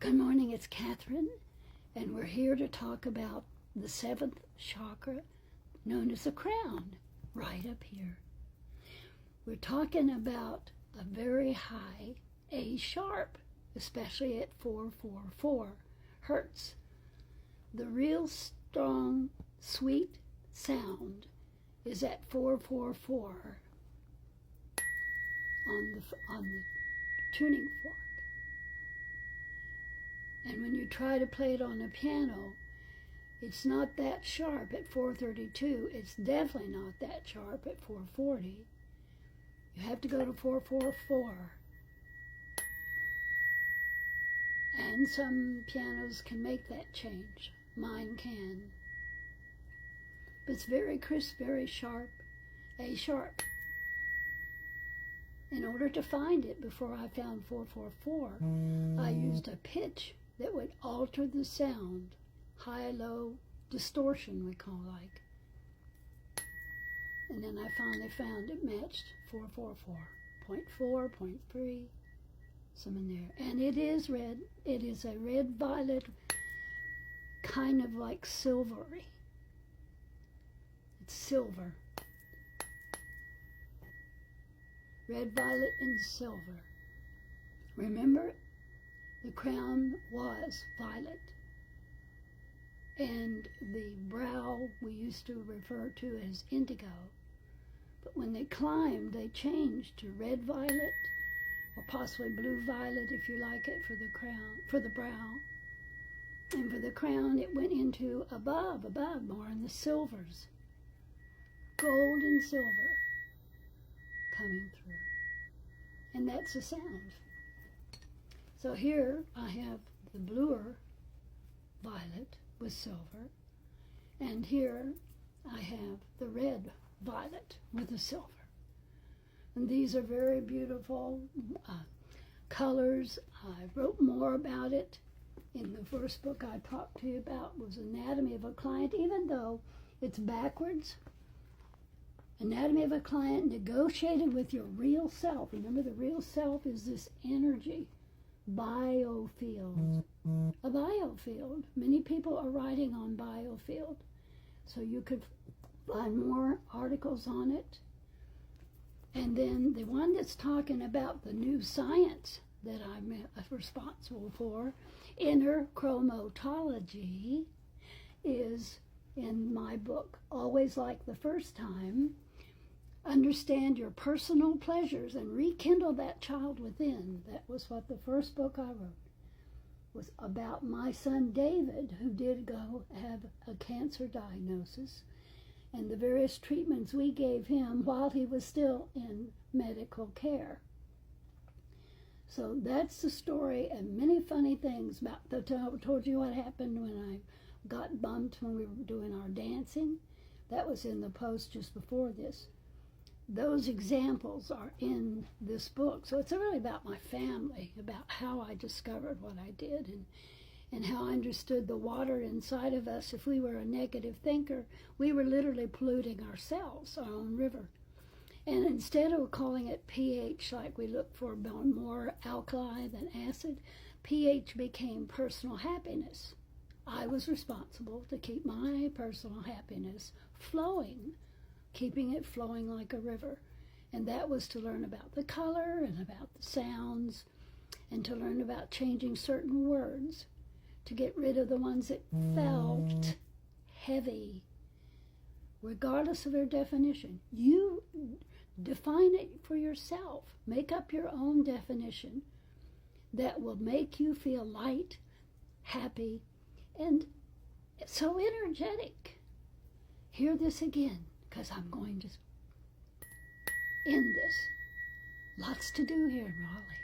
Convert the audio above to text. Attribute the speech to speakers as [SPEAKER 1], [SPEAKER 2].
[SPEAKER 1] Good morning, it's Catherine, and we're here to talk about the seventh chakra known as the crown, right up here. We're talking about a very high A sharp, especially at 444 hertz. The real strong, sweet sound is at 444 on the tuning fork. And when you try to play it on a piano, it's not that sharp at 432. It's definitely not that sharp at 440. You have to go to 444. And some pianos can make that change. Mine can. But it's very crisp, very sharp, A sharp. In order to find it before I found 444, I used a pitch that would alter the sound, high-low distortion we call like. And then I finally found it matched 444, 0.4, 0.3, some in there. And it is red. It is a red-violet, kind of like silvery. It's silver. Red, violet, and silver. Remember, the crown was violet, and the brow we used to refer to as indigo. But when they climbed, they changed to red violet, or possibly blue violet if you like it for the crown, for the brow. And for the crown, it went into above, more in the silvers, gold and silver coming through. And that's the sound. So here I have the bluer violet with silver, and here I have the red violet with the silver. And these are very beautiful colors. I wrote more about it in the first book I talked to you about, was Anatomy of a Client, even though it's backwards. Anatomy of a Client, negotiated with your real self. Remember, the real self is this energy. Biofield. A biofield. Many people are writing on biofield. So you could find more articles on it. And then the one that's talking about the new science that I'm responsible for, inner chromatology, is in my book, Always Like the First Time. Understand your personal pleasures and rekindle that child within. That was what the first book I wrote was about. My son David, who did go have a cancer diagnosis, and the various treatments we gave him while he was still in medical care. So that's the story, and many funny things about I told you what happened when I got bumped when we were doing our dancing. That was in the post just before this. Those examples are in this book. So it's really about my family, about how I discovered what I did, and how I understood the water inside of us. If we were a negative thinker, we were literally polluting ourselves, our own river. And instead of calling it pH, like we look for more alkali than acid, pH became personal happiness. I was responsible to keep my personal happiness flowing, keeping it flowing like a river. And that was to learn about the color and about the sounds, and to learn about changing certain words, to get rid of the ones that felt heavy, regardless of their definition. You define it for yourself. Make up your own definition that will make you feel light, happy, and so energetic. Hear this again, because I'm going to end this. Lots to do here in Raleigh.